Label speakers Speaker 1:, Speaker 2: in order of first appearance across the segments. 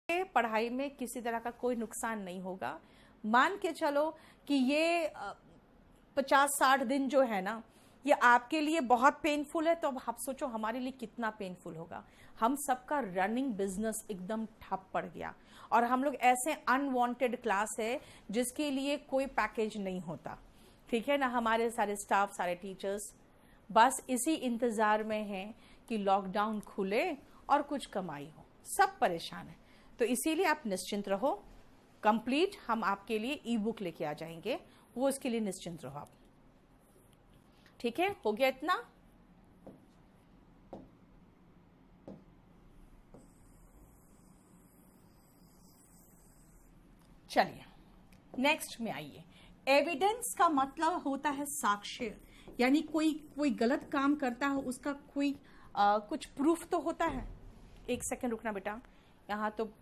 Speaker 1: पढ़ाई में किसी तरह का कोई नुकसान नहीं होगा। मान के चलो कि ये 50-60 दिन जो है ना, ये आपके लिए बहुत पेनफुल है, तो अब आप सोचो हमारे लिए कितना पेनफुल होगा। हम सबका रनिंग बिजनेस एकदम ठप पड़ गया, और हम लोग ऐसे अनवांटेड क्लास है जिसके लिए कोई पैकेज नहीं होता, ठीक है ना। हमारे सारे स्टाफ, सारे टीचर्स बस इसी इंतजार में हैं कि लॉकडाउन खुले और कुछ कमाई हो। सब परेशान है, तो इसीलिए आप निश्चिंत रहो। कंप्लीट हम आपके लिए ई बुक लेके आ जाएंगे, वो इसके लिए निश्चिंत रहो आप। ठीक है, हो गया इतना। चलिए नेक्स्ट में आइए। एविडेंस का मतलब होता है साक्ष्य, यानी कोई गलत काम करता है उसका कोई कुछ प्रूफ तो होता है। एक सेकंड रुकना बेटा, यहां तो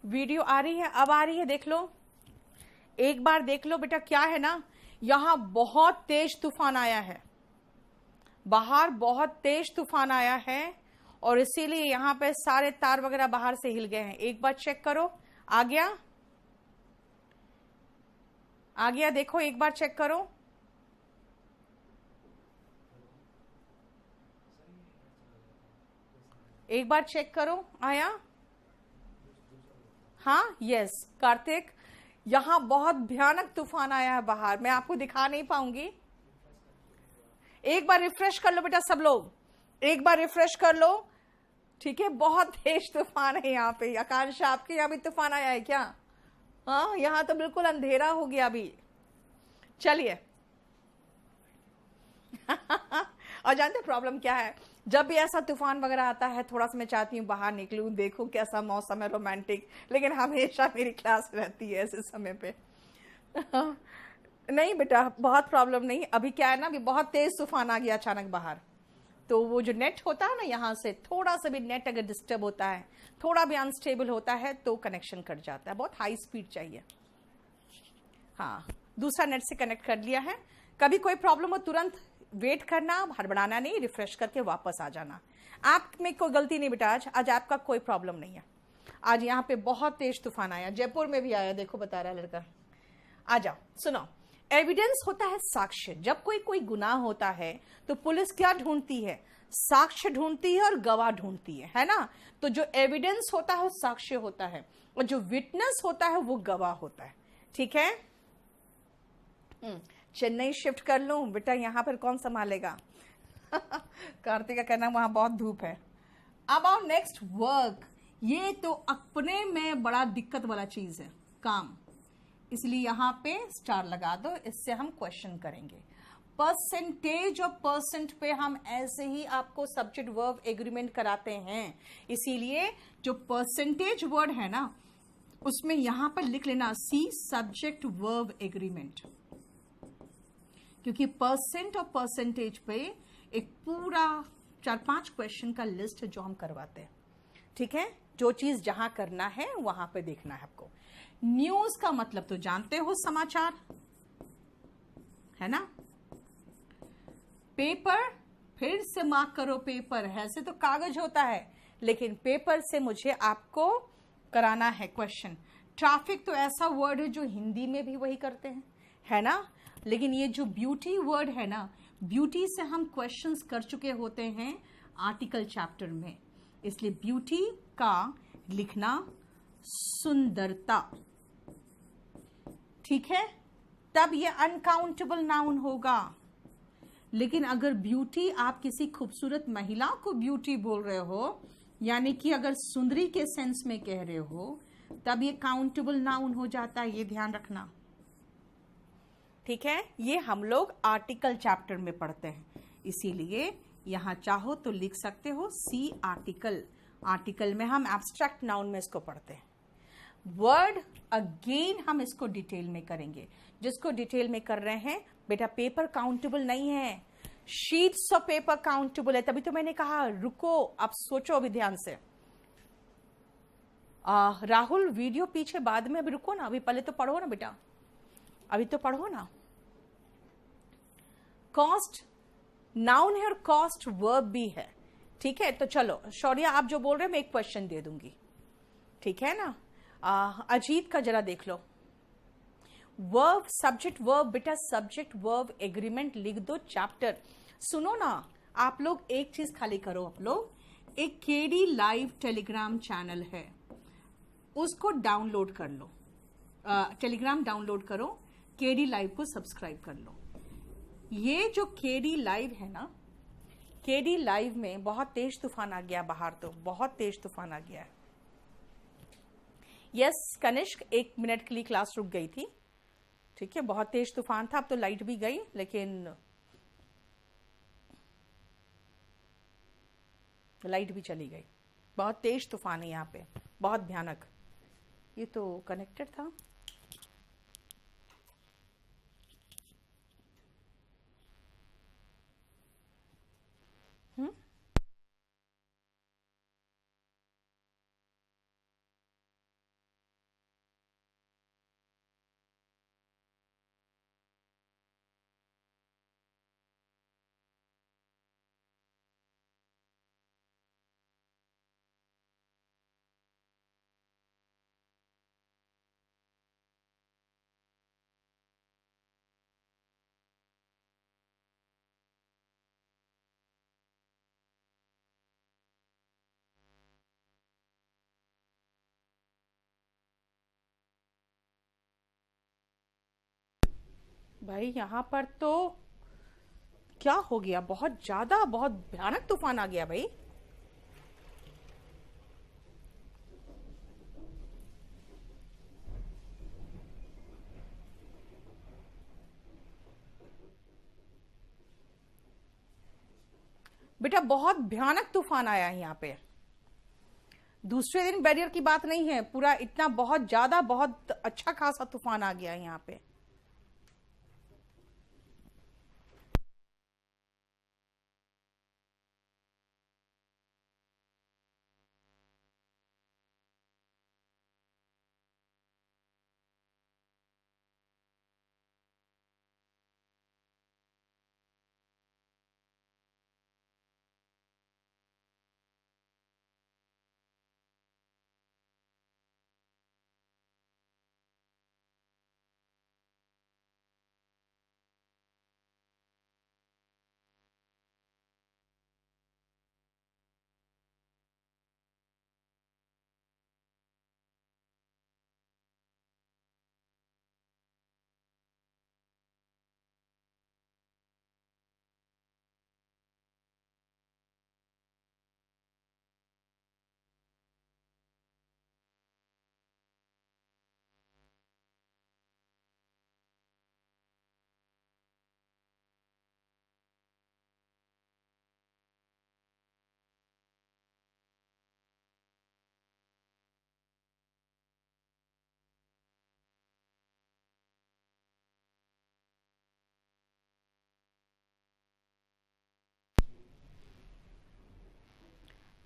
Speaker 1: वीडियो आ रही है, अब आ रही है, देख लो, एक बार देख लो बेटा। क्या है ना, यहां बहुत तेज तूफान आया है, बाहर बहुत तेज तूफान आया है, और इसीलिए यहां पे सारे तार वगैरह बाहर से हिल गए हैं। एक बार चेक करो, आ गया, आ गया, देखो एक बार चेक करो। एक बार चेक करो, आया? हाँ, यस कार्तिक, यहां बहुत भयानक तूफान आया है बाहर, मैं आपको दिखा नहीं पाऊंगी। एक बार रिफ्रेश कर लो बेटा सब लोग, एक बार रिफ्रेश कर लो, ठीक है। बहुत तेज तूफान है यहाँ पे। आकांक्षा, आपके यहाँ भी तूफान आया है क्या? हाँ, यहाँ तो बिल्कुल अंधेरा हो गया अभी। चलिए और जानते प्रॉब्लम क्या है, जब भी ऐसा तूफान वगैरह आता है, थोड़ा सा मैं चाहती हूँ बाहर निकलूं, देखूं कैसा मौसम है रोमांटिक, लेकिन हमेशा मेरी क्लास रहती है ऐसे समय पे। नहीं बेटा, बहुत प्रॉब्लम नहीं। अभी क्या है ना, अभी बहुत तेज तूफान आ गया अचानक बाहर, तो वो जो नेट होता है ना, यहाँ से थोड़ा सा भी नेट अगर डिस्टर्ब होता है, थोड़ा भी अनस्टेबल होता है, तो कनेक्शन कट जाता है। बहुत हाई स्पीड चाहिए। हाँ, दूसरा नेट से कनेक्ट कर लिया है। कभी कोई प्रॉब्लम हो तुरंत वेट करना, हड़बड़ाना नहीं, रिफ्रेश करके वापस आ जाना। आप में कोई गलती नहीं बेटा, आज आपका कोई प्रॉब्लम नहीं है। आज यहाँ पे बहुत तेज तूफान आया, जयपुर में भी आया, देखो बता रहा है लड़का। आ जाओ, सुनो। एविडेंस होता है साक्ष्य। जब कोई गुनाह होता है तो पुलिस क्या ढूंढती है? साक्ष्य ढूंढती है और गवाह ढूंढती है ना। तो जो एविडेंस होता है वो साक्ष्य होता है, और जो विटनेस होता है वो गवाह होता है। ठीक है, चेन्नई शिफ्ट कर लूं बेटा, यहां पर कौन संभालेगा? कार्तिक का कहना वहां बहुत धूप है। अब आओ नेक्स्ट, वर्क। ये तो अपने में बड़ा दिक्कत वाला चीज है, काम, इसलिए यहां पे स्टार लगा दो। इससे हम क्वेश्चन करेंगे। परसेंटेज और परसेंट पे हम ऐसे ही आपको सब्जेक्ट वर्ब एग्रीमेंट कराते हैं, इसीलिए जो परसेंटेज वर्ड है ना, उसमें यहां पर लिख लेना सी सब्जेक्ट वर्ब एग्रीमेंट, क्योंकि परसेंट और परसेंटेज पे एक पूरा 4-5 क्वेश्चन का लिस्ट है जो हम करवाते हैं। ठीक है, जो चीज जहां करना है वहां पे देखना है आपको। न्यूज का मतलब तो जानते हो, समाचार है ना। पेपर, फिर से मार्क करो, पेपर ऐसे तो कागज होता है, लेकिन पेपर से मुझे आपको कराना है क्वेश्चन। ट्रैफिक तो ऐसा वर्ड है जो हिंदी में भी वही करते हैं, है ना। लेकिन ये जो ब्यूटी वर्ड है ना, ब्यूटी से हम क्वेश्चंस कर चुके होते हैं आर्टिकल चैप्टर में, इसलिए ब्यूटी का लिखना सुंदरता, ठीक है, तब ये अनकाउंटेबल नाउन होगा। लेकिन अगर ब्यूटी, आप किसी खूबसूरत महिला को ब्यूटी बोल रहे हो, यानी कि अगर सुंदरी के सेंस में कह रहे हो, तब ये काउंटेबल नाउन हो जाता है, ये ध्यान रखना। ठीक है, ये हम लोग आर्टिकल चैप्टर में पढ़ते हैं, इसीलिए यहां चाहो तो लिख सकते हो सी आर्टिकल। आर्टिकल में हम एब्स्ट्रैक्ट नाउन में इसको पढ़ते हैं। वर्ड अगेन हम इसको डिटेल में करेंगे। जिसको डिटेल में कर रहे हैं, बेटा पेपर काउंटेबल नहीं है, शीट्स ऑफ पेपर काउंटेबल है। तभी तो मैंने कहा रुको, अब सोचो अभी ध्यान से। राहुल वीडियो पीछे बाद में, अभी रुको ना, अभी पहले तो पढ़ो ना बेटा, अभी तो पढ़ो ना। कॉस्ट नाउन है और कॉस्ट वर्ब भी है। ठीक है, तो चलो शौर्या आप जो बोल रहे हैं मैं एक क्वेश्चन दे दूंगी, ठीक है ना। अजीत का जरा देख लो। वर्ब सब्जेक्ट वर्ब, बेटा सब्जेक्ट वर्ब एग्रीमेंट लिख दो चैप्टर। सुनो ना, आप लोग एक चीज खाली करो, आप लोग एक केडी लाइव टेलीग्राम चैनल है, उसको डाउनलोड कर लो। टेलीग्राम डाउनलोड करो, केडी लाइव को सब्सक्राइब कर लो। ये जो केडी लाइव है ना, केडी लाइव में बहुत तेज तूफान आ गया बाहर, तो बहुत तेज तूफान आ गया है। यस कनिष्क, 1 मिनट के लिए क्लास रुक गई थी। ठीक है, बहुत तेज तूफान था, अब तो लाइट भी गई, लेकिन लाइट भी चली गई। बहुत तेज तूफान है यहाँ पे, बहुत भयानक। ये तो कनेक्टेड था। भाई यहाँ पर तो क्या हो गया, बहुत ज्यादा, बहुत भयानक तूफान आ गया भाई। बेटा बहुत भयानक तूफान आया है यहाँ पे। दूसरे दिन बैरियर की बात नहीं है, पूरा इतना बहुत ज्यादा, बहुत अच्छा खासा तूफान आ गया है यहाँ पे।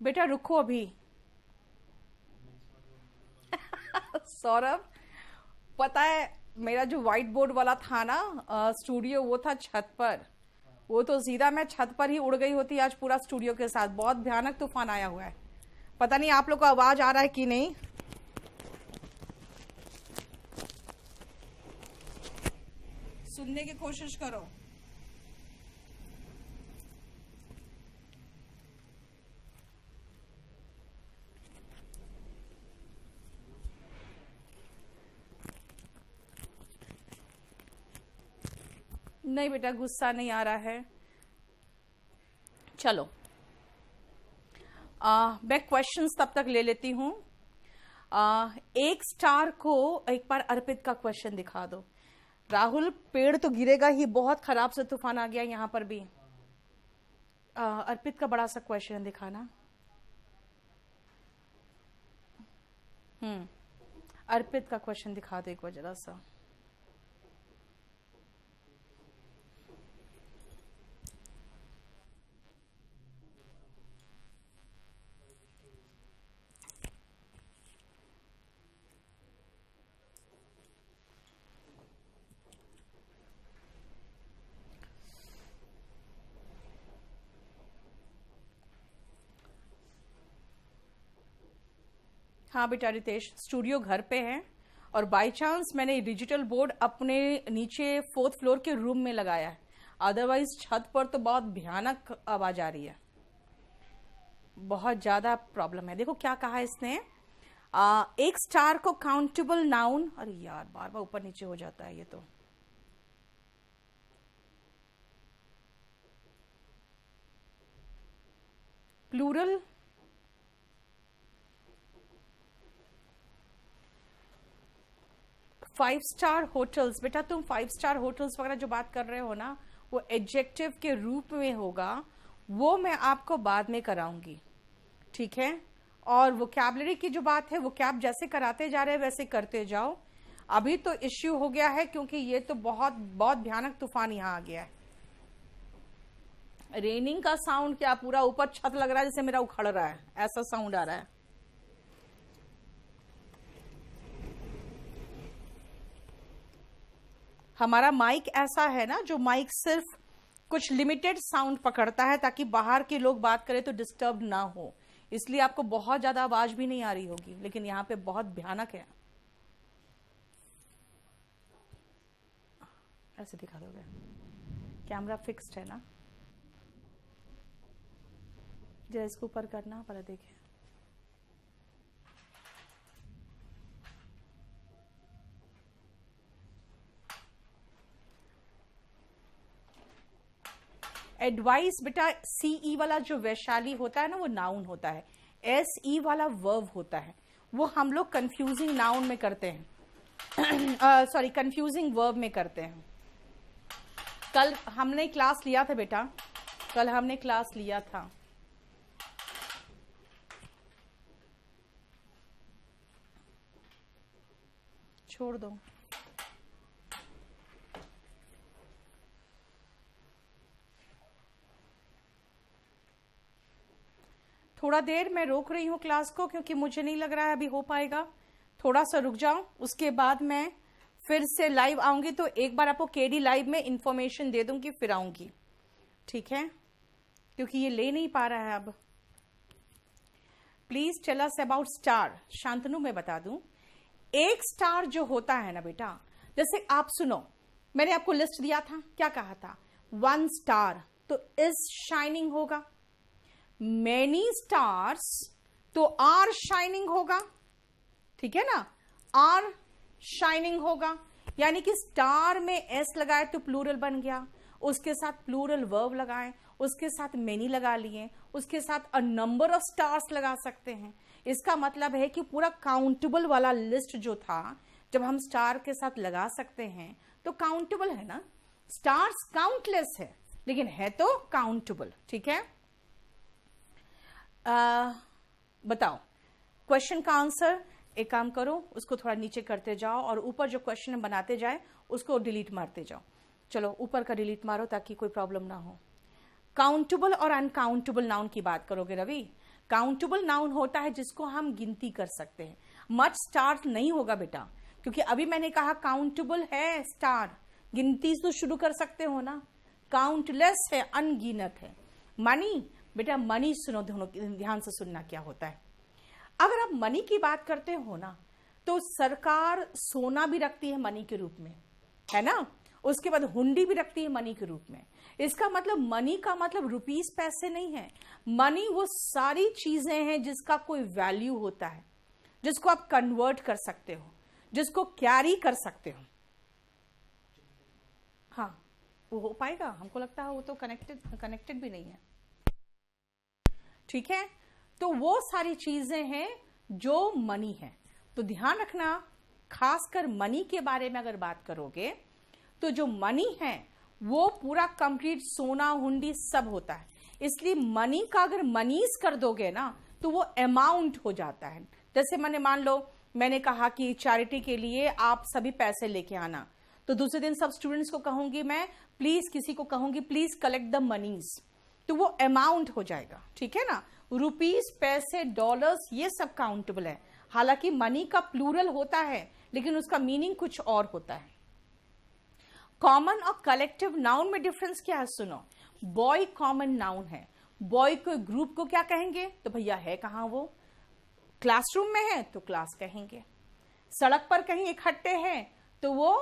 Speaker 1: बेटा रुको अभी। सौरभ, पता है मेरा जो व्हाइट बोर्ड वाला था ना स्टूडियो, वो था छत पर। वो तो सीधा मैं छत पर ही उड़ गई होती आज पूरा स्टूडियो के साथ। बहुत भयानक तूफान आया हुआ है। पता नहीं आप लोग को आवाज आ रहा है कि नहीं। सुनने की कोशिश करो। नहीं बेटा, गुस्सा नहीं आ रहा है। चलो मैं क्वेश्चंस तब तक ले लेती हूँ। एक स्टार को एक बार अर्पित का क्वेश्चन दिखा दो। राहुल, पेड़ तो गिरेगा ही, बहुत खराब से तूफान आ गया यहाँ पर भी। अर्पित का बड़ा सा क्वेश्चन दिखाना। अर्पित का क्वेश्चन दिखा दो एक बार जरा सा। हाँ बेटा रितेश, स्टूडियो घर पे है और बाय चांस मैंने डिजिटल बोर्ड अपने नीचे 4th फ्लोर के रूम में लगाया है, अदरवाइज छत पर तो बहुत भयानक आवाज आ रही है, बहुत ज्यादा प्रॉब्लम है। देखो क्या कहा इसने, एक स्टार को काउंटेबल नाउन, अरे यार बार बार ऊपर नीचे हो जाता है ये तो। प्लूरल 5 स्टार होटल्स, बेटा तुम 5 स्टार होटल्स वगैरह जो बात कर रहे हो ना, वो एडजेक्टिव के रूप में होगा, वो मैं आपको बाद में कराऊंगी, ठीक है। और वोकैबुलरी की जो बात है, वो कैब जैसे कराते जा रहे हैं वैसे करते जाओ। अभी तो इश्यू हो गया है क्योंकि ये तो बहुत बहुत भयानक तूफान यहाँ आ गया है। रेनिंग का साउंड क्या, पूरा ऊपर छत लग रहा है जैसे मेरा उखड़ रहा है, ऐसा साउंड आ रहा है। हमारा माइक ऐसा है ना, जो माइक सिर्फ कुछ लिमिटेड साउंड पकड़ता है ताकि बाहर के लोग बात करें तो डिस्टर्ब ना हो, इसलिए आपको बहुत ज्यादा आवाज भी नहीं आ रही होगी, लेकिन यहाँ पे बहुत भयानक है। ऐसे दिखा दोगे, कैमरा फिक्स्ड है ना, जरा इसको ऊपर करना, पहले देखें। एडवाइस बेटा, सीई वाला जो वैशाली होता है ना, वो नाउन होता है, एसई वाला वर्ब होता है, वो हम लोग कंफ्यूजिंग नाउन में करते हैं, सॉरी कंफ्यूजिंग वर्ब में करते हैं। कल हमने क्लास लिया था बेटा, कल हमने क्लास लिया था। छोड़ दो, थोड़ा देर मैं रोक रही हूँ क्लास को क्योंकि मुझे नहीं लग रहा है अभी हो पाएगा, थोड़ा सा रुक जाओ, उसके बाद मैं फिर से लाइव आऊंगी, तो एक बार आपको केडी लाइव में इंफॉर्मेशन दे दूंगी फिर आऊंगी, ठीक है, क्योंकि ये ले नहीं पा रहा है अब। Please tell us about star. Shantanu मैं बता दूं, एक स्टार जो होता है ना बेटा, जैसे आप सुनो, मैंने आपको लिस्ट दिया था, क्या कहा था, 1 स्टार तो इज शाइनिंग होगा, मैनी स्टार्स तो आर शाइनिंग होगा, ठीक है ना, आर शाइनिंग होगा, यानी कि स्टार में एस लगाए तो प्लूरल बन गया, उसके साथ प्लूरल वर्ब लगाए, उसके साथ मेनी लगा लिए, उसके साथ अ नंबर ऑफ स्टार्स लगा सकते हैं। इसका मतलब है कि पूरा काउंटेबल वाला लिस्ट जो था, जब हम स्टार के साथ लगा सकते हैं तो काउंटेबल है ना, स्टार्स काउंटलेस है लेकिन है तो काउंटेबल, ठीक है। बताओ क्वेश्चन का आंसर, एक काम करो उसको थोड़ा नीचे करते जाओ और ऊपर जो क्वेश्चन बनाते जाए उसको डिलीट मारते जाओ। चलो ऊपर का डिलीट मारो ताकि कोई प्रॉब्लम ना हो। काउंटेबल और अनकाउंटेबल नाउन की बात करोगे रवि। काउंटेबल नाउन होता है जिसको हम गिनती कर सकते हैं, मच स्टार नहीं होगा बेटा, क्योंकि अभी मैंने कहा काउंटेबल है स्टार, गिनती तो शुरू कर सकते हो ना, काउंटलेस है, अनगिनत है। मनी बेटा, मनी सुनो, दोनों ध्यान से सुनना क्या होता है। अगर आप मनी की बात करते हो ना, तो सरकार सोना भी रखती है मनी के रूप में, है ना, उसके बाद हुंडी भी रखती है मनी के रूप में। इसका मतलब मनी का मतलब रुपीस पैसे नहीं है, मनी वो सारी चीजें हैं जिसका कोई वैल्यू होता है, जिसको आप कन्वर्ट कर सकते हो, जिसको कैरी कर सकते हो। हाँ वो हो पाएगा? हमको लगता है वो तो कनेक्टेड भी नहीं है। ठीक है, तो वो सारी चीजें हैं जो मनी है। तो ध्यान रखना, खासकर मनी के बारे में अगर बात करोगे तो जो मनी है वो पूरा कंप्लीट सोना हुंडी सब होता है। इसलिए मनी का अगर मनीज कर दोगे ना तो वो अमाउंट हो जाता है। जैसे मान लो मैंने कहा कि चैरिटी के लिए आप सभी पैसे लेके आना, तो दूसरे दिन सब स्टूडेंट्स को कहूंगी मैं, प्लीज किसी को कहूंगी प्लीज कलेक्ट द मनीज, तो वो अमाउंट हो जाएगा। ठीक है ना, रुपीस, पैसे, डॉलर्स, ये सब काउंटेबल है। हालांकि मनी का प्लूरल होता है लेकिन उसका मीनिंग कुछ और होता है। कॉमन और कलेक्टिव नाउन में डिफरेंस क्या है? सुनो, बॉय कॉमन नाउन है। बॉय को ग्रुप को क्या कहेंगे? तो भैया है कहां वो? क्लासरूम में है तो क्लास कहेंगे। सड़क पर कहीं इकट्ठे हैं तो वो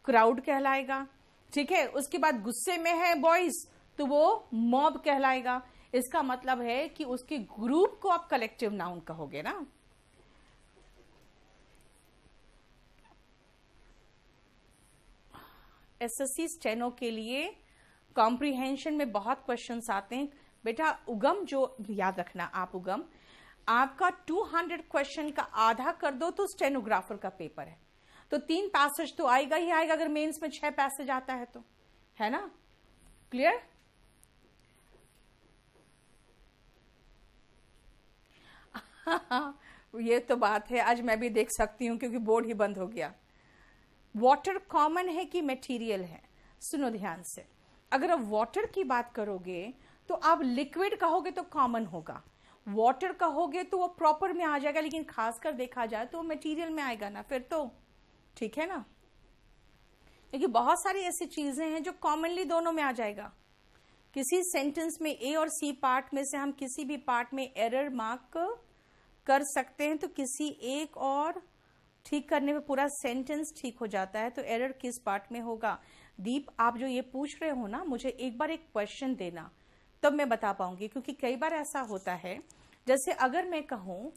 Speaker 1: क्राउड कहलाएगा। ठीक है, उसके बाद गुस्से में है बॉयज तो वो मॉब कहलाएगा। इसका मतलब है कि उसके ग्रुप को आप कलेक्टिव नाउन कहोगे ना। एसएससी स्टेनो के लिए कॉम्प्रिहेंशन में बहुत क्वेश्चंस आते हैं बेटा। उगम जो याद रखना, आप उगम आपका 200 क्वेश्चन का आधा कर दो तो स्टेनोग्राफर का पेपर है, तो 3 पैसेज तो आएगा ही आएगा अगर मेंस में 6 पैसेज आता है तो, है ना? क्लियर? ये तो बात है, आज मैं भी देख सकती हूं क्योंकि बोर्ड ही बंद हो गया। वाटर कॉमन है कि मटेरियल है? सुनो ध्यान से, अगर आप वाटर की बात करोगे तो आप लिक्विड कहोगे तो कॉमन होगा, वाटर कहोगे तो वो प्रॉपर में आ जाएगा, लेकिन खासकर देखा जाए तो मटेरियल में आएगा ना फिर तो। ठीक है ना, क्योंकि बहुत सारी ऐसी चीजें हैं जो कॉमनली दोनों में आ जाएगा। किसी सेंटेंस में ए और सी पार्ट में से हम किसी भी पार्ट में एरर मार्क कर सकते हैं तो किसी एक और ठीक करने में पूरा सेंटेंस ठीक हो जाता है। तो एरर किस पार्ट में होगा? दीप, आप जो ये पूछ रहे हो ना, मुझे एक बार एक क्वेश्चन देना तब मैं बता पाऊंगी, क्योंकि कई बार ऐसा होता है, जैसे अगर मैं कहूं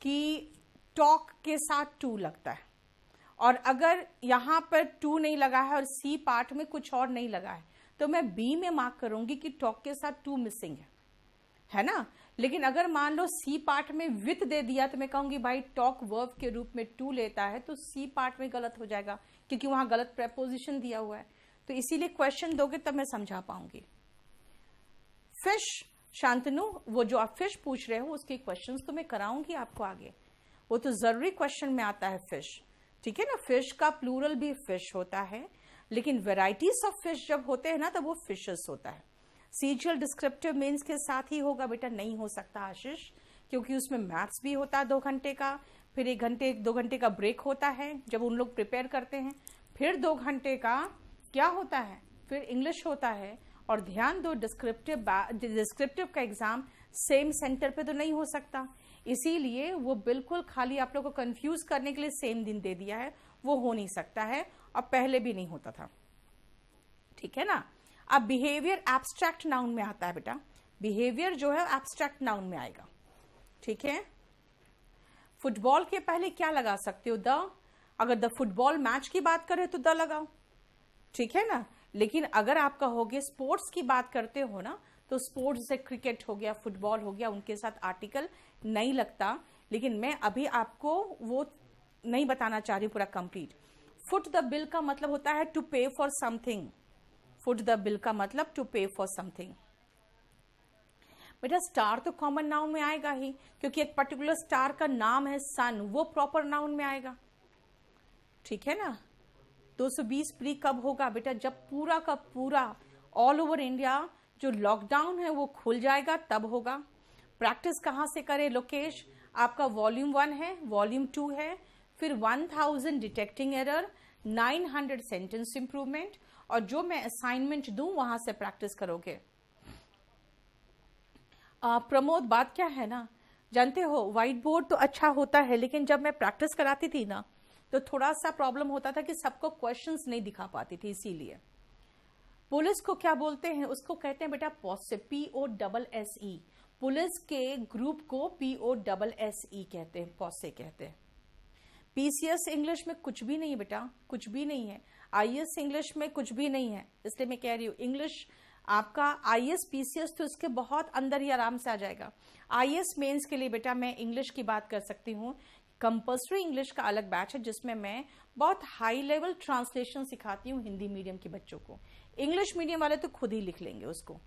Speaker 1: कि टॉक के साथ टू लगता है और अगर यहां पर टू नहीं लगा है और सी पार्ट में कुछ और नहीं लगा है तो मैं बी में मार्क करूंगी कि टॉक के साथ टू मिसिंग है ना। लेकिन अगर मान लो सी पार्ट में विथ दे दिया तो मैं कहूंगी भाई टॉक वर्ब के रूप में टू लेता है, तो सी पार्ट में गलत हो जाएगा क्योंकि वहां गलत प्रेपोजिशन दिया हुआ है। तो इसीलिए क्वेश्चन दोगे तब मैं समझा पाऊंगी। फिश, शांतनु, वो जो आप फिश पूछ रहे हो उसके क्वेश्चंस तो मैं कराऊंगी आपको आगे, वो तो जरूरी क्वेश्चन में आता है फिश। ठीक है ना, फिश का प्लूरल भी फिश होता है, लेकिन वेराइटीज ऑफ फिश जब होते हैं ना तब वो फिशेस होता है। सीजियल डिस्क्रिप्टिव मीन्स के साथ ही होगा बेटा, नहीं हो सकता आशीष, क्योंकि उसमें मैथ्स भी होता है 2 घंटे का, फिर 2 घंटे का ब्रेक होता है जब उन लोग प्रिपेयर करते हैं, फिर 2 घंटे का क्या होता है, फिर इंग्लिश होता है। और ध्यान दो, डिस्क्रिप्टिव का एग्जाम सेम सेंटर पे तो नहीं हो सकता, इसीलिए वो बिल्कुल खाली आप लोग को कंफ्यूज करने के लिए सेम दिन दे दिया है, वो हो नहीं सकता है और पहले भी नहीं होता था। ठीक है ना। अब बिहेवियर एब्स्ट्रैक्ट नाउन में आता है बेटा, बिहेवियर जो है एब्स्ट्रैक्ट नाउन में आएगा। ठीक है, फुटबॉल के पहले क्या लगा सकते हो? द। अगर द फुटबॉल मैच की बात करें तो द लगाओ। ठीक है ना, लेकिन अगर आप कहोगे स्पोर्ट्स की बात करते हो ना तो स्पोर्ट्स से क्रिकेट हो गया, फुटबॉल हो गया, उनके साथ आर्टिकल नहीं लगता। लेकिन मैं अभी आपको वो नहीं बताना चाह रही पूरा कंप्लीट। फुट द बिल का मतलब होता है टू पे for something. Foot the bill का मतलब टू पे फॉर समथिंग। बेटा स्टार तो कॉमन नाउन में आएगा ही, क्योंकि एक पर्टिकुलर स्टार का नाम है सन, वो प्रॉपर नाउन में आएगा। ठीक है ना। 220 प्री कब होगा बेटा? जब पूरा का पूरा ऑल ओवर इंडिया जो लॉकडाउन है वो खुल जाएगा तब होगा। प्रैक्टिस कहां से करें लोकेश? आपका वॉल्यूम 1 है, वॉल्यूम 2 है, फिर 1000 डिटेक्टिंग एरर, 900 सेंटेंस इंप्रूवमेंट, और जो मैं असाइनमेंट दूं वहां से प्रैक्टिस करोगे। प्रमोद, बात क्या है ना, जानते हो व्हाइट बोर्ड तो अच्छा होता है, लेकिन जब मैं प्रैक्टिस कराती थी ना तो थोड़ा सा प्रॉब्लम होता था कि सबको क्वेश्चंस नहीं दिखा पाती थी। इसीलिए पुलिस को क्या बोलते हैं? उसको कहते हैं बेटा पोस्से, POSSE। पुलिस के ग्रुप को POSSE कहते हैं, पोस्से कहते हैं। पीसीएस इंग्लिश में कुछ भी नहीं है बेटा, कुछ भी नहीं है। आईएएस इंग्लिश में कुछ भी नहीं है, इसलिए मैं कह रही हूँ इंग्लिश आपका आईएएस पीसीएस तो इसके बहुत अंदर ही आराम से आ जाएगा। आईएएस मेंस के लिए बेटा मैं इंग्लिश की बात कर सकती हूँ। कंपल्सरी इंग्लिश का अलग बैच है जिसमें मैं बहुत हाई लेवल ट्रांसलेशन सिखाती हूँ हिंदी मीडियम के बच्चों को। इंग्लिश मीडियम वाले तो खुद ही लिख लेंगे उसको।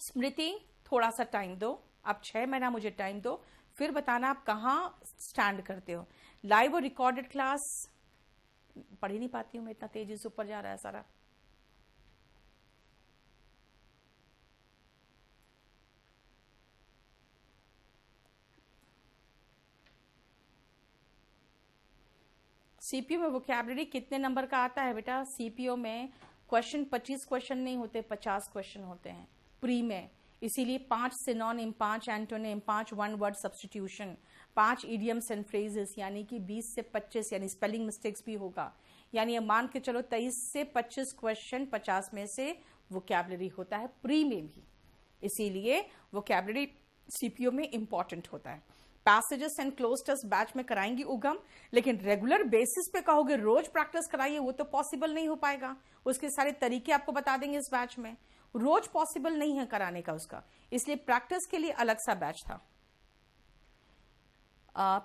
Speaker 1: स्मृति थोड़ा सा टाइम दो, आप 6 महीना मुझे टाइम दो, फिर बताना आप कहाँ स्टैंड करते हो। लाइव और रिकॉर्डेड क्लास पढ़ ही नहीं पाती हूँ मैं, इतना तेजी से ऊपर जा रहा है सारा। सीपीओ में वोकैबुलरी कितने नंबर का आता है बेटा? सीपीओ में क्वेश्चन 25 क्वेश्चन नहीं होते, 50 क्वेश्चन होते हैं प्री में। इसीलिए 5 synonym, 5 antonym, 5 one word substitution, 5 idioms and phrases, यानी कि 20 से 25, यानी स्पेलिंग मिस्टेक्स भी होगा। यानी मान के चलो 23 से 25 क्वेश्चन 50 में से वोकैबुलरी होता है प्री में भी। इसीलिए वोकैबुलरी सीपीओ में इंपॉर्टेंट होता है। Passages and cloze test batch में कराएंगी उगम, लेकिन रेगुलर बेसिस पे कहोगे रोज प्रैक्टिस कराइए, वो तो पॉसिबल नहीं हो पाएगा। उसके सारे तरीके आपको बता देंगे इस बैच में, रोज पॉसिबल नहीं है कराने का उसका, इसलिए प्रैक्टिस के लिए अलग सा बैच था।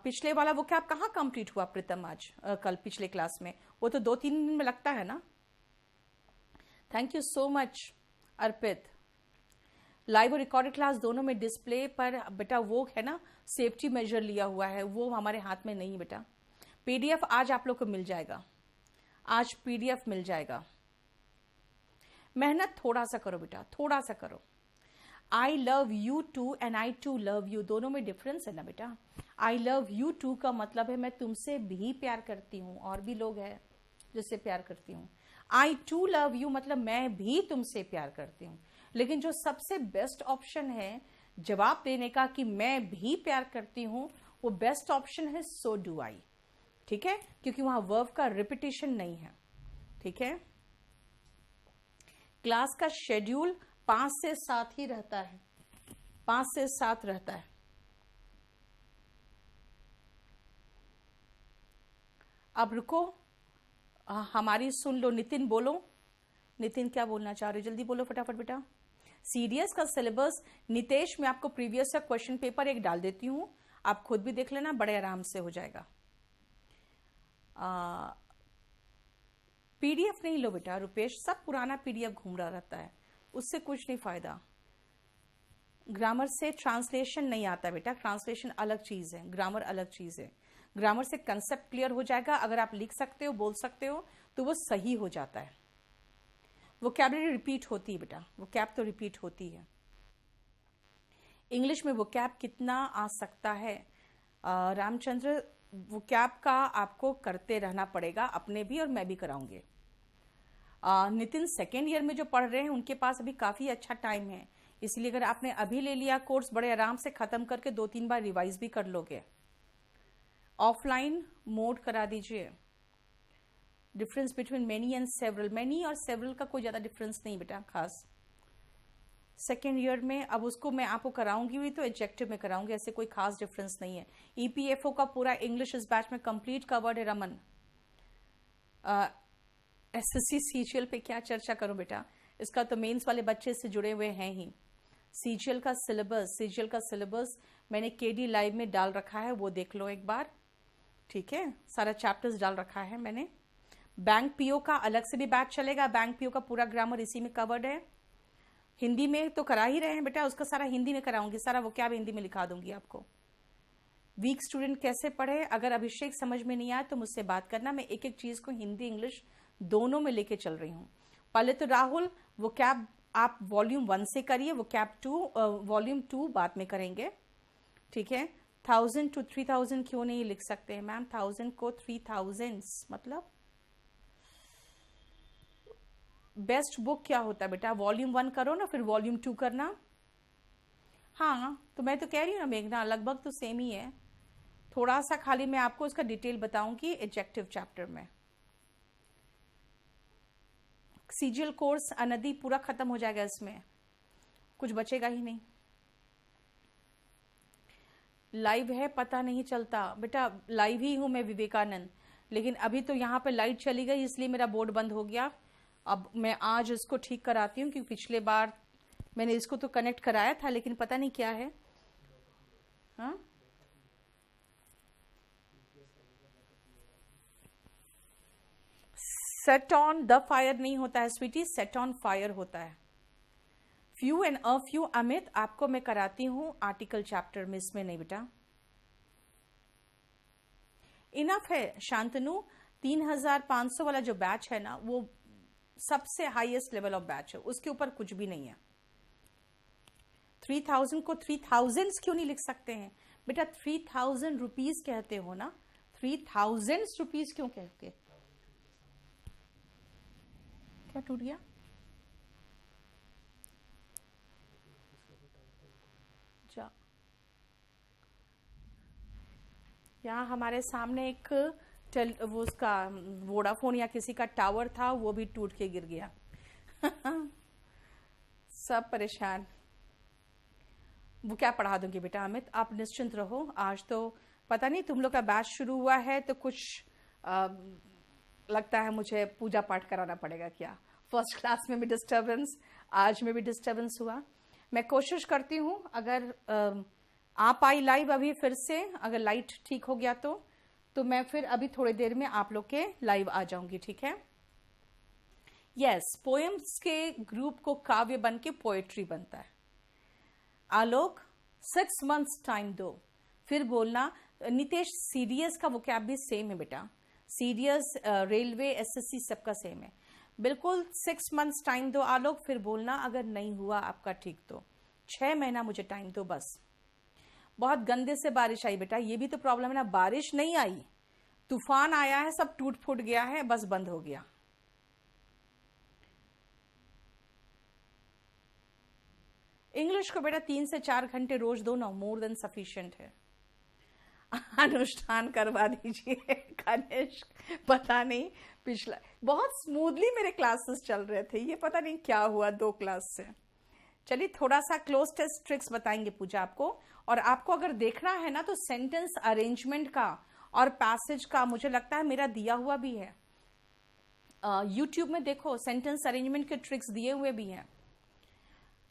Speaker 1: पिछले वाला वो क्या आप कहाँ कंप्लीट हुआ प्रीतम आज कल पिछले क्लास में? वो तो 2-3 दिन में लगता है ना। Thank you so much Arpit. Live और रिकॉर्डेड क्लास दोनों में डिस्प्ले पर बेटा वो है ना, सेफ्टी मेजर लिया हुआ है, वो हमारे हाथ में नहीं बेटा। पीडीएफ आज आप लोग को मिल जाएगा, आज पीडीएफ मिल जाएगा। मेहनत थोड़ा सा करो बेटा, थोड़ा सा करो। I love you too and I too love you, दोनों में डिफरेंस है ना बेटा। आई लव यू टू का मतलब है मैं तुमसे भी प्यार करती हूँ, और भी लोग हैं जिससे प्यार करती हूँ। आई टू लव यू मतलब मैं भी तुमसे प्यार करती हूँ। लेकिन जो सबसे बेस्ट ऑप्शन है जवाब देने का कि मैं भी प्यार करती हूं, वो बेस्ट ऑप्शन है सो डू आई। ठीक है, क्योंकि वहां वर्ब का रिपीटिशन नहीं है। ठीक है, क्लास का शेड्यूल 5 से 7 ही रहता है, 5 से 7 रहता है। अब रुको, हमारी सुन लो। नितिन बोलो, नितिन क्या बोलना चाह रहे हो? जल्दी बोलो फटाफट बेटा। सीडीएस का सिलेबस नितेश मैं आपको प्रीवियस का क्वेश्चन पेपर एक डाल देती हूं, आप खुद भी देख लेना, बड़े आराम से हो जाएगा। पीडीएफ नहीं लो बेटा रुपेश, सब पुराना पीडीएफ घूम रहा रहता है, उससे कुछ नहीं फायदा। ग्रामर से ट्रांसलेशन नहीं आता बेटा, ट्रांसलेशन अलग चीज है, ग्रामर अलग चीज है। ग्रामर से कंसेप्ट क्लियर हो जाएगा, अगर आप लिख सकते हो, बोल सकते हो, तो वो सही हो जाता है। वोकैबुलरी रिपीट होती है बेटा, वोकैब तो रिपीट होती है। इंग्लिश में वोकैब कितना आ सकता है रामचंद्र? वोकैब का आपको करते रहना पड़ेगा, अपने भी और मैं भी कराऊंगे। नितिन सेकेंड ईयर में जो पढ़ रहे हैं उनके पास अभी काफी अच्छा टाइम है, इसलिए अगर आपने अभी ले लिया कोर्स, बड़े आराम से खत्म करके 2-3 बार रिवाइज भी कर लोगे। ऑफलाइन मोड करा दीजिए। Difference between many and several, many और सेवरल का कोई ज्यादा डिफरेंस नहीं बेटा खास सेकेंड ईयर में। अब उसको मैं आपको कराऊंगी भी तो एडजेक्टिव में कराऊंगी, ऐसे कोई खास डिफरेंस नहीं है। ईपीएफओ का पूरा इंग्लिश इस बैच में कंप्लीट कवर्ड है। रमन, एसएससी सीजीएल पे क्या चर्चा करूं बेटा, इसका तो मेंस वाले बच्चे से जुड़े हुए हैं ही। सीजीएल का सिलेबस मैंने केडी लाइव में डाल रखा है, वो देख लो एक बार। ठीक है, सारा चैप्टर्स डाल रखा है मैंने। बैंक पीओ का अलग से भी बैच चलेगा, बैंक पीओ का पूरा ग्रामर इसी में कवर्ड है। हिंदी में तो करा ही रहे हैं बेटा, उसका सारा हिंदी में कराऊंगी, सारा वो क्या हिंदी में लिखा दूंगी आपको। वीक स्टूडेंट कैसे पढ़े? अगर अभिषेक समझ में नहीं आया तो मुझसे बात करना, मैं एक एक चीज को हिंदी इंग्लिश दोनों में लेके चल रही हूँ। पहले तो राहुल वो कैब आप वॉल्यूम 1 से करिए, वो कैब 2 वॉल्यूम 2 बाद में करेंगे। ठीक है, 1000 to 3000 क्यों नहीं लिख सकते हैं मैम? 1000 को 3000 मतलब बेस्ट बुक क्या होता है बेटा? वॉल्यूम 1 करो ना, फिर वॉल्यूम 2 करना। हाँ, तो मैं तो कह रही हूँ ना मेघना, लगभग तो सेम ही है, थोड़ा सा खाली मैं आपको उसका डिटेल बताऊंगी एडजेक्टिव चैप्टर में। सीजीएल कोर्स अनदी पूरा खत्म हो जाएगा, इसमें कुछ बचेगा ही नहीं। लाइव है पता नहीं चलता बेटा, लाइव ही हूं मैं विवेकानंद, लेकिन अभी तो यहाँ पे लाइट चली गई इसलिए मेरा बोर्ड बंद हो गया। अब मैं आज इसको ठीक कराती हूँ क्योंकि पिछले बार मैंने इसको तो कनेक्ट कराया था लेकिन पता नहीं क्या है। हाँ सेट ऑन द फायर नहीं होता है स्वीटी, सेट ऑन फायर होता है। Few and a few Amit आपको मैं कराती हूं आर्टिकल चैप्टर में, इसमें नहीं बेटा। इनफ है शांतनु, 3500 वाला जो बैच है ना वो सबसे हाईएस्ट लेवल ऑफ बैच है, उसके ऊपर कुछ भी नहीं है। 3000 को 3000 क्यों नहीं लिख सकते हैं बेटा? 3000 रुपीज कहते हो ना, 3000 रुपीज क्यों कहते? क्या टूट गया? जा यहाँ हमारे सामने एक वो उसका वोडाफोन या किसी का टावर था, वो भी टूट के गिर गया। सब परेशान। वो क्या पढ़ा दूंगी बेटा अमित, आप निश्चिंत रहो। आज तो पता नहीं तुम लोग का बैच शुरू हुआ है तो कुछ लगता है मुझे पूजा पाठ कराना पड़ेगा क्या। फर्स्ट क्लास में भी डिस्टर्बेंस, आज में भी डिस्टर्बेंस हुआ। मैं कोशिश करती हूँ अगर आप आई लाइव अभी फिर से, अगर लाइट ठीक हो गया तो मैं फिर अभी थोड़ी देर में आप लोग के लाइव आ जाऊंगी, ठीक है। यस, पोएम्स के ग्रुप को काव्य बन के पोएट्री बनता है। आलोक 6 months टाइम दो, फिर बोलना। नितेश सीडीएस का वोकैब भी सेम है बेटा, सीडीएस रेलवे एसएससी सबका सेम है बिल्कुल। 6 months टाइम दो आलोक, फिर बोलना अगर नहीं हुआ आपका ठीक तो 6 महीना मुझे टाइम दो बस। बहुत गंदे से बारिश आई बेटा, ये भी तो प्रॉब्लम है ना, बारिश नहीं आई, तूफान आया है, सब टूट फूट गया है, बस बंद हो गया। इंग्लिश को बेटा 3 से 4 घंटे रोज दो ना, मोर देन सफिशिएंट है। अनुष्ठान करवा दीजिए कनिष्क। पता नहीं पिछला बहुत स्मूथली मेरे क्लासेस चल रहे थे, ये पता नहीं क्या हुआ 2 क्लास से। चलिए थोड़ा सा क्लोज टेस्ट ट्रिक्स बताएंगे पूजा आपको। और आपको अगर देखना है ना तो सेंटेंस अरेंजमेंट का और पैसेज का मुझे लगता है मेरा दिया हुआ भी है। यूट्यूब में देखो सेंटेंस अरेंजमेंट के ट्रिक्स दिए हुए भी हैं।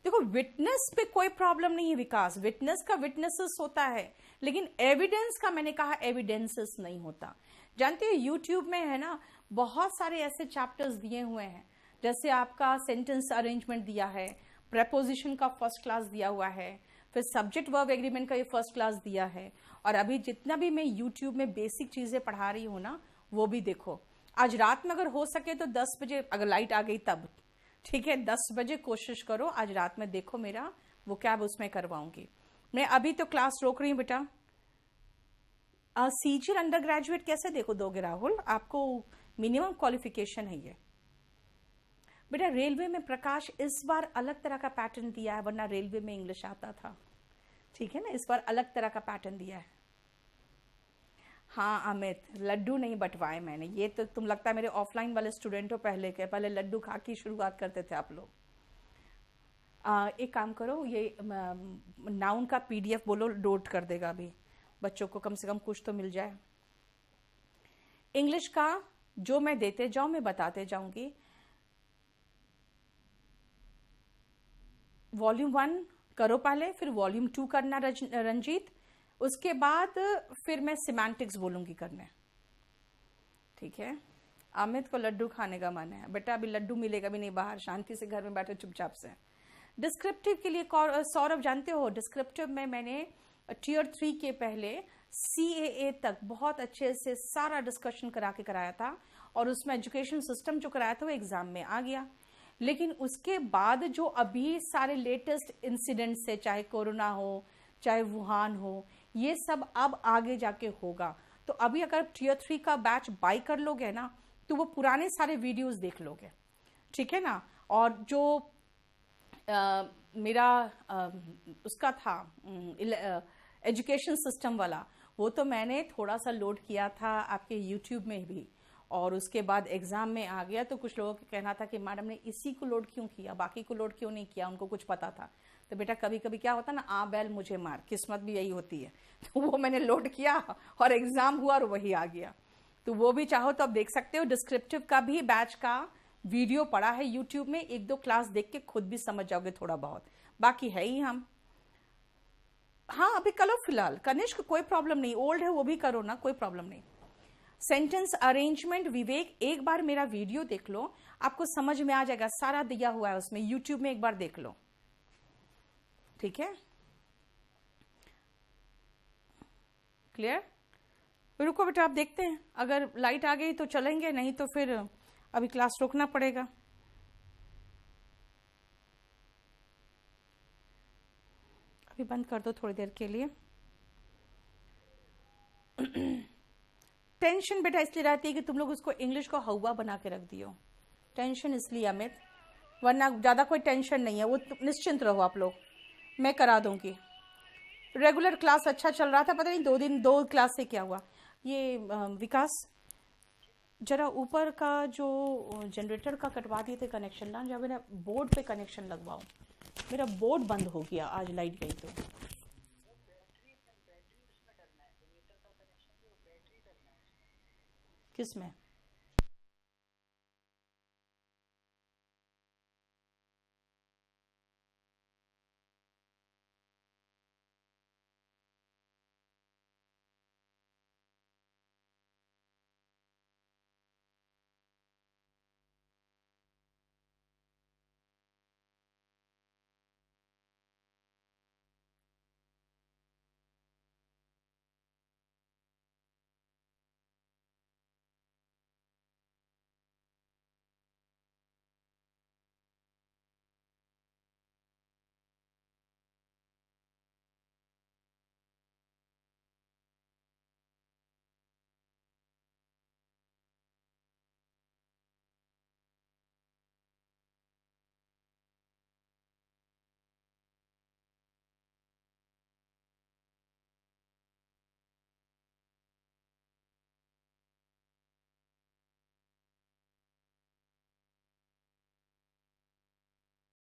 Speaker 1: देखो विटनेस पे कोई प्रॉब्लम नहीं है विकास, विटनेस का विटनेसेस होता है, लेकिन एविडेंस का मैंने कहा एविडेंसेस नहीं होता। जानते हैं यूट्यूब में है ना बहुत सारे ऐसे चैप्टर्स दिए हुए हैं, जैसे आपका सेंटेंस अरेंजमेंट दिया है, प्रेपोजिशन का फर्स्ट क्लास दिया हुआ है, फिर सब्जेक्ट वर्ब एग्रीमेंट का ये फर्स्ट क्लास दिया है। और अभी जितना भी मैं यूट्यूब में बेसिक चीजें पढ़ा रही हूँ ना वो भी देखो। आज रात में अगर हो सके तो 10 बजे, अगर लाइट आ गई तब ठीक है, 10 बजे कोशिश करो आज रात में देखो, मेरा वो कैब उसमें करवाऊंगी मैं। अभी तो क्लास रोक रही हूँ बेटा। सीजीएल अंडर ग्रेजुएट कैसे देखो दोगे राहुल, आपको मिनिमम क्वालिफिकेशन है ये बेटा। रेलवे में प्रकाश इस बार अलग तरह का पैटर्न दिया है, वरना रेलवे में इंग्लिश आता था, ठीक है ना, इस बार अलग तरह का पैटर्न दिया है। हाँ अमित, लड्डू नहीं बंटवाए मैंने, ये तो तुम लगता है मेरे ऑफलाइन वाले स्टूडेंट हो पहले के, पहले लड्डू खा की शुरुआत करते थे आप लोग। एक काम करो, ये नाउन का पीडीएफ बोलो नोट कर देगा अभी, बच्चों को कम से कम कुछ तो मिल जाए। इंग्लिश का जो मैं देते जाऊं मैं बताते जाऊंगी। वॉल्यूम 1 करो पहले, फिर वॉल्यूम 2 करना रंजीत, उसके बाद फिर मैं सिमेंटिक्स बोलूंगी करने, ठीक है। अमित को लड्डू खाने का मन है बेटा, अभी लड्डू मिलेगा भी नहीं बाहर, शांति से घर में बैठे चुपचाप से। डिस्क्रिप्टिव के लिए सौरभ जानते हो, डिस्क्रिप्टिव में मैंने टियर 3 के पहले CAA तक बहुत अच्छे से सारा डिस्कशन करा के कराया था, और उसमें एजुकेशन सिस्टम जो कराया था वो एग्जाम में आ गया। लेकिन उसके बाद जो अभी सारे लेटेस्ट इंसिडेंट्स है, चाहे कोरोना हो चाहे वुहान हो, ये सब अब आगे जाके होगा। तो अभी अगर टियर 3 का बैच बाय कर लोगे ना तो वो पुराने सारे वीडियोस देख लोगे, ठीक है ना। और जो मेरा उसका था एजुकेशन सिस्टम वाला, वो तो मैंने थोड़ा सा लोड किया था आपके यूट्यूब में भी, और उसके बाद एग्जाम में आ गया। तो कुछ लोगों का कहना था कि मैडम ने इसी को लोड क्यों किया, बाकी को लोड क्यों नहीं किया, उनको कुछ पता था। तो बेटा कभी कभी क्या होता है ना, आ बैल मुझे मार, किस्मत भी यही होती है। तो वो मैंने लोड किया और एग्जाम हुआ और वही आ गया। तो वो भी चाहो तो आप देख सकते हो। डिस्क्रिप्टिव का भी बैच का वीडियो पड़ा है यूट्यूब में, 1-2 क्लास देख के खुद भी समझ जाओगे थोड़ा बहुत, बाकी है ही हम। हाँ अभी करो फिलहाल कनिष्क, कोई प्रॉब्लम नहीं, ओल्ड है वो भी करो ना, कोई प्रॉब्लम नहीं। सेंटेंस अरेंजमेंट विवेक, एक बार मेरा वीडियो देख लो, आपको समझ में आ जाएगा, सारा दिया हुआ है उसमें, यूट्यूब में एक बार देख लो, ठीक है? क्लियर? रुको बेटा, आप देखते हैं, अगर लाइट आ गई तो चलेंगे, नहीं तो फिर अभी क्लास रोकना पड़ेगा। अभी बंद कर दो थोड़ी देर के लिए। टेंशन बेटा इसलिए रहती है कि तुम लोग उसको इंग्लिश को हवा बना के रख दियो। टेंशन इसलिए अमित, वरना ज़्यादा कोई टेंशन नहीं है, वो निश्चिंत रहो आप लोग, मैं करा दूंगी। रेगुलर क्लास अच्छा चल रहा था, पता नहीं 2 क्लास से क्या हुआ। ये विकास जरा ऊपर का जो जनरेटर का कटवा दिए थे कनेक्शन ना, जब मेरा बोर्ड पे कनेक्शन लगवाओ, मेरा बोर्ड बंद हो गया आज लाइट गई तो। किस में?